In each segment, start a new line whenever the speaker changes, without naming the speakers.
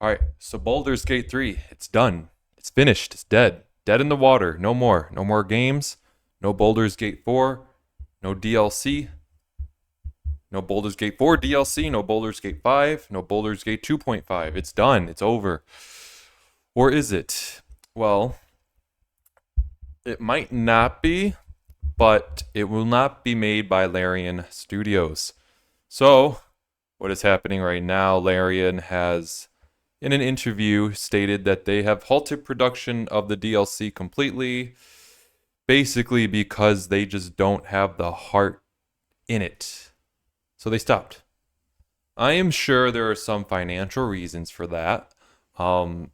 All right, so Baldur's Gate 3, it's done. It's finished. It's dead. Dead in the water. No more. No more games. No Baldur's Gate 4. No DLC. No Baldur's Gate 4 DLC. No Baldur's Gate 5. No Baldur's Gate 2.5. It's done. It's over. Or is it? Well, it might not be, but it will not be made by Larian Studios. So, what is happening right now? Larian has in an interview stated that they have halted production of the DLC completely, basically because they just don't have the heart in it. So they stopped. I am sure there are some financial reasons for that. Um,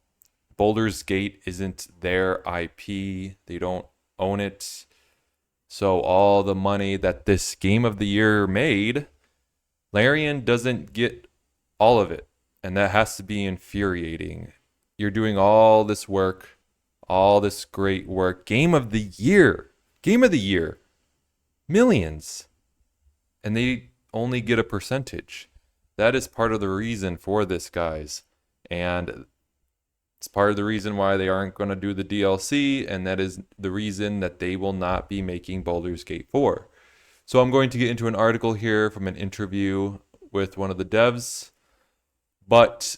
Baldur's Gate isn't their IP, they don't own it. So all the money that this game of the year made, Larian doesn't get all of it. And that has to be infuriating. You're doing all this work, all this great work. Game of the year. Game of the year. Millions. And they only get a percentage. That is part of the reason for this, guys. And it's part of the reason why they aren't going to do the DLC. And that is the reason that they will not be making Baldur's Gate 4. So I'm going to get into an article here from an interview with one of the devs. But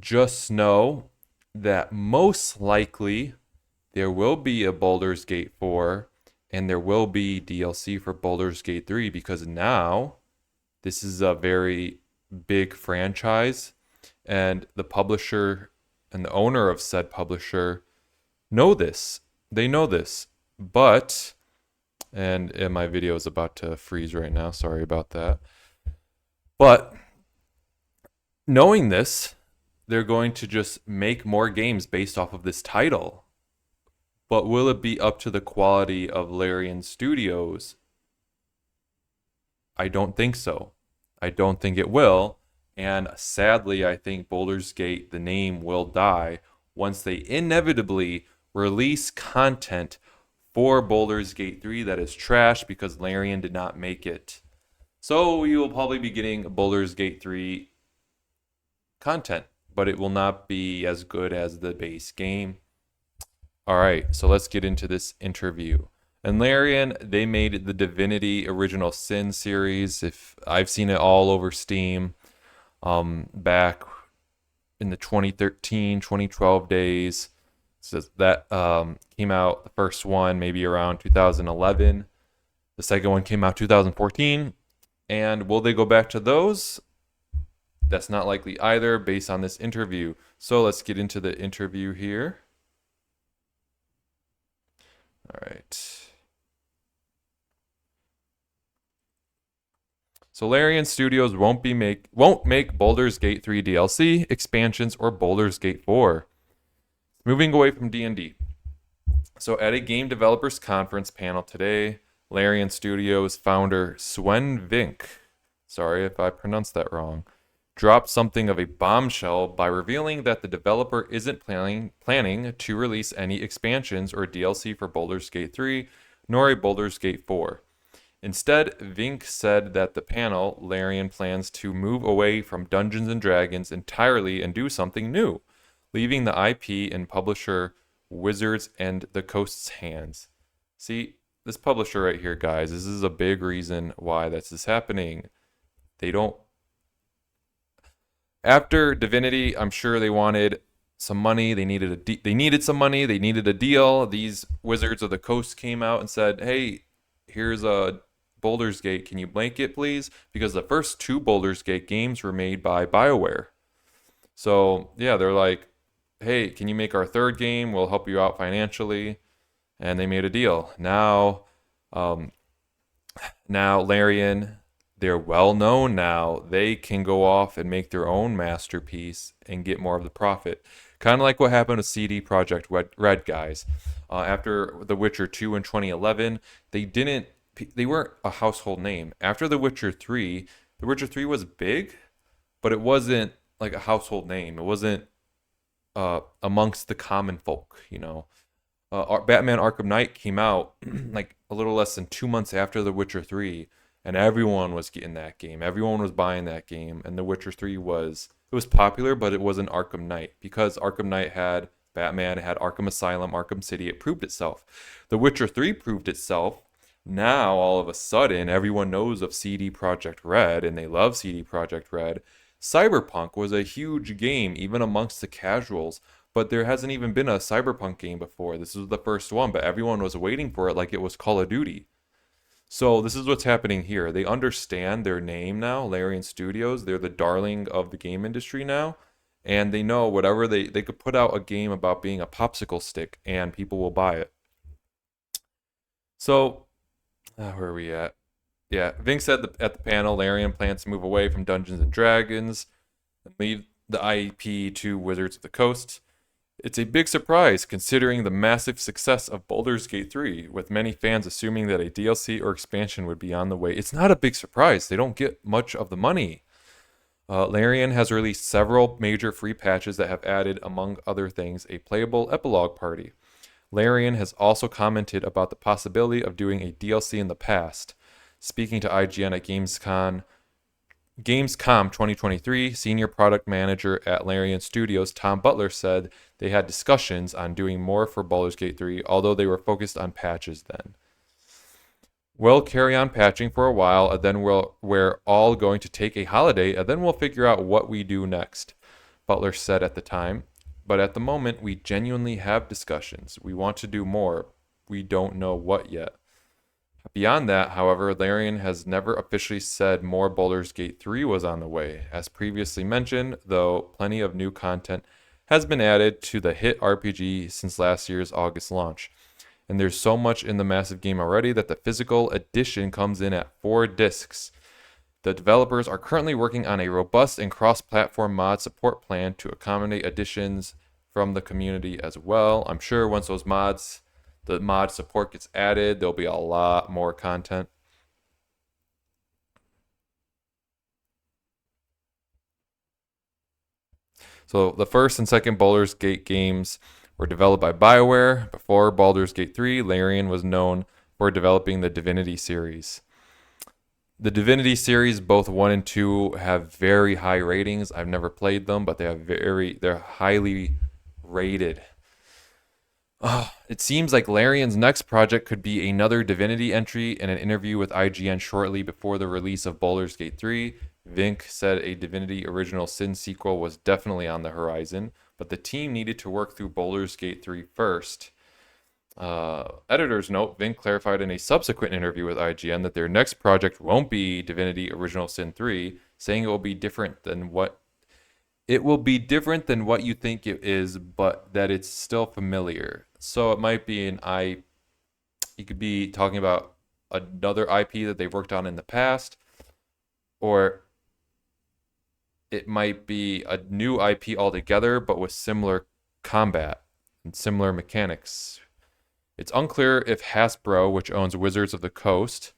just know that most likely there will be a Baldur's Gate 4 and there will be DLC for Baldur's Gate 3 because now this is a very big franchise and the publisher and the owner of said publisher know this. They know this. But, and my video is about to freeze right now. Sorry about that. But knowing this, they're going to just make more games based off of this title. But will it be up to the quality of Larian Studios? I don't think so. I don't think it will. And sadly, I think Baldur's Gate, the name, will die once they inevitably release content for Baldur's Gate 3 that is trash because Larian did not make it. So you will probably be getting Baldur's Gate 3 content, but it will not be as good as the base game. All right, so let's get into this interview. And Larian, they made the Divinity Original Sin series. If I've seen it all over Steam, back in the 2013, 2012 days. So that came out, the first one maybe around 2011. The second one came out 2014. And will they go back to those? That's not likely either based on this interview. So let's get into the interview here. All right. So Larian Studios won't make Baldur's Gate 3 DLC, expansions, or Baldur's Gate 4. Moving away from D&D. So at a game developers conference panel today, Larian Studios founder Sven Vink, sorry if I pronounced that wrong, dropped something of a bombshell by revealing that the developer isn't planning to release any expansions or DLC for Baldur's Gate 3, nor a Baldur's Gate 4. Instead, Vink said that the panel, Larian plans to move away from Dungeons & Dragons entirely and do something new, leaving the IP in publisher Wizards and the Coast's hands. See, this publisher right here, guys, this is a big reason why this is happening. They don't... After Divinity, I'm sure they wanted some money. They needed some money. They needed a deal. These Wizards of the Coast came out and said, hey, here's a Baldur's Gate. Can you make it, please? Because the first two Baldur's Gate games were made by BioWare. So, yeah, they're like, hey, can you make our third game? We'll help you out financially. And they made a deal. Now Larian, they're well known now. They can go off and make their own masterpiece and get more of the profit. Kind of like what happened with CD Projekt Red, guys. After The Witcher 2 in 2011, they weren't a household name. After The Witcher 3, The Witcher 3 was big, but it wasn't like a household name. It wasn't amongst the common folk, you know. Batman Arkham Knight came out like a little less than 2 months after The Witcher 3, and everyone was getting that game. Everyone was buying that game, and The Witcher 3 was It was popular, but it wasn't Arkham Knight because Arkham Knight had Batman, it had Arkham Asylum, Arkham City. It proved itself. The Witcher 3 proved itself. Now, all of a sudden, everyone knows of CD Projekt Red and they love CD Projekt Red. Cyberpunk was a huge game, even amongst the casuals, but there hasn't even been a Cyberpunk game before. This was the first one, but everyone was waiting for it like it was Call of Duty. So this is what's happening here. They understand their name now, Larian Studios. They're the darling of the game industry now. And they know whatever they could put out a game about being a popsicle stick and people will buy it. So, where are we at? Yeah, Vink said at the panel, Larian plans to move away from Dungeons and Dragons and leave the IP to Wizards of the Coast. It's a big surprise considering the massive success of Baldur's Gate 3, with many fans assuming that a DLC or expansion would be on the way. It's not a big surprise. They don't get much of the money. Larian has released several major free patches that have added, among other things, a playable epilogue party. Larian has also commented about the possibility of doing a DLC in the past. Speaking to IGN at Gamescom 2023, senior product manager at Larian Studios, Tom Butler, said they had discussions on doing more for Baldur's Gate 3, although they were focused on patches then. We'll carry on patching for a while, and then we're all going to take a holiday, and then we'll figure out what we do next, Butler said at the time. But at the moment, we genuinely have discussions. We want to do more. We don't know what yet. Beyond that, however, Larian has never officially said more Baldur's Gate 3 was on the way. As previously mentioned, though, plenty of new content has been added to the hit RPG since last year's August launch. And there's so much in the massive game already that the physical edition comes in at 4 discs. The developers are currently working on a robust and cross-platform mod support plan to accommodate additions from the community as well. I'm sure once the mod support gets added, there'll be a lot more content. So the first and second Baldur's Gate games were developed by BioWare. Before Baldur's Gate 3, Larian was known for developing the Divinity series. The Divinity series, both 1 and 2, have very high ratings. I've never played them, but they're highly rated. It seems like Larian's next project could be another Divinity entry. In an interview with IGN shortly before the release of Baldur's Gate 3, Vink said a Divinity Original Sin sequel was definitely on the horizon, but the team needed to work through Baldur's Gate 3 first. Editor's note, Vink clarified in a subsequent interview with IGN that their next project won't be Divinity Original Sin 3, saying it will be different than what you think it is, but that it's still familiar. So it might be you could be talking about another IP that they've worked on in the past, or it might be a new IP altogether, but with similar combat and similar mechanics. It's unclear if Hasbro, which owns Wizards of the Coast,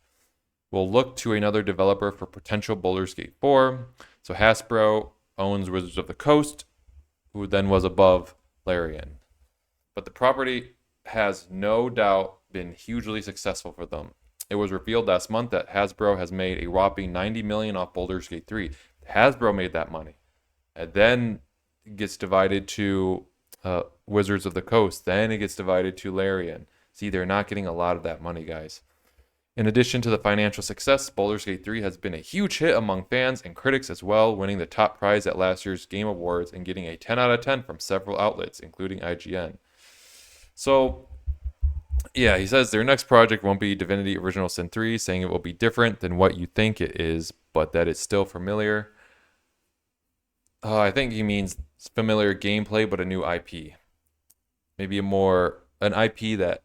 will look to another developer for potential Baldur's Gate 4. So Hasbro owns Wizards of the Coast, who then was above Larian. But the property has no doubt been hugely successful for them. It was revealed last month that Hasbro has made a whopping $90 million off Baldur's Gate 3. Hasbro made that money. And then it gets divided to Wizards of the Coast. Then it gets divided to Larian. See, they're not getting a lot of that money, guys. In addition to the financial success, Baldur's Gate 3 has been a huge hit among fans and critics as well, winning the top prize at last year's Game Awards and getting a 10 out of 10 from several outlets, including IGN. So, yeah, he says their next project won't be Divinity Original Sin 3, saying it will be different than what you think it is, but that it's still familiar. I think he means familiar gameplay, but a new IP. Maybe an IP that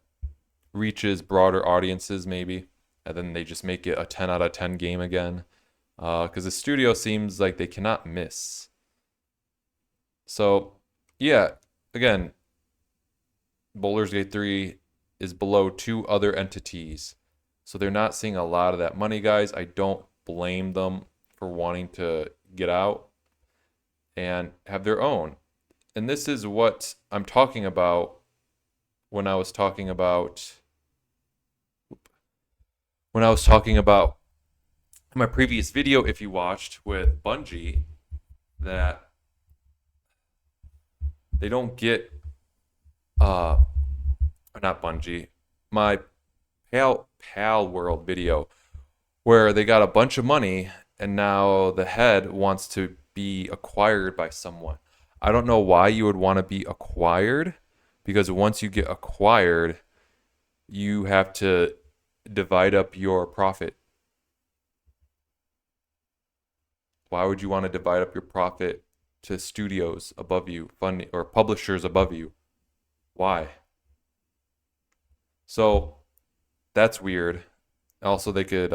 reaches broader audiences, maybe. And then they just make it a 10 out of 10 game again. Because the studio seems like they cannot miss. So, yeah, again, Baldur's Gate 3 is below 2 other entities. So they're not seeing a lot of that money, guys. I don't blame them for wanting to get out and have their own. And this is what I'm talking about when I was talking about my previous video, if you watched, with Bungie, that They don't get not Bungie, my Pal World video where they got a bunch of money and now the head wants to be acquired by someone. I don't know why you would want to be acquired, because once you get acquired, you have to divide up your profit. Why would you want to divide up your profit to studios above you, funding or publishers above you? Why? So that's weird. Also, they could,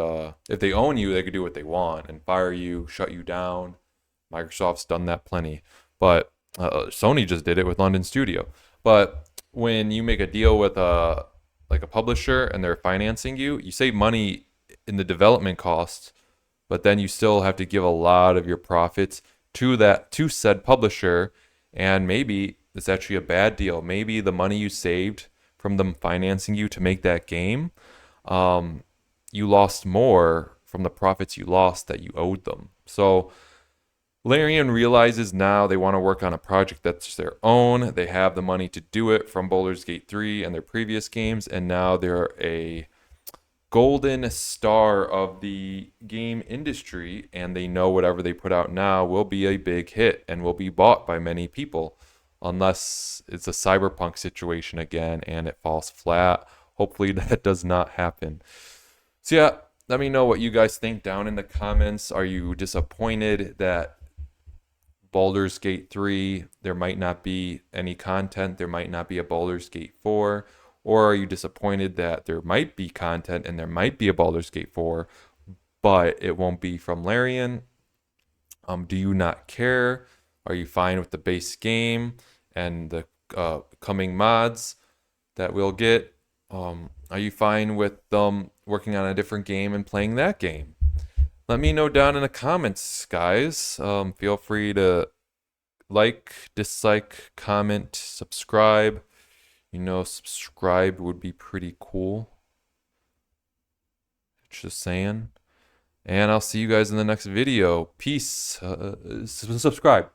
if they own you, they could do what they want and fire you, shut you down. Microsoft's done that plenty, but Sony just did it with London Studio. But when you make a deal with a like a publisher and they're financing you, you save money in the development costs, but then you still have to give a lot of your profits to said publisher, and maybe it's actually a bad deal. Maybe the money you saved from them financing you to make that game, you lost more from the profits you lost that you owed them. So Larian realizes now they want to work on a project that's their own. They have the money to do it from Baldur's Gate 3 and their previous games, and now they're a golden star of the game industry, and they know whatever they put out now will be a big hit and will be bought by many people, unless it's a cyberpunk situation again and it falls flat. Hopefully that does not happen. So yeah, let me know what you guys think down in the comments. Are you disappointed that Baldur's Gate 3, there might not be any content, there might not be a Baldur's Gate 4? Or are you disappointed that there might be content and there might be a Baldur's Gate 4, but it won't be from Larian? Do you not care? Are you fine with the base game and the coming mods that we'll get? Are you fine with them working on a different game and playing that game? Let me know down in the comments, guys. Feel free to like, dislike, comment, subscribe. Subscribe would be pretty cool. Just saying. And I'll see you guys in the next video. Peace. Subscribe.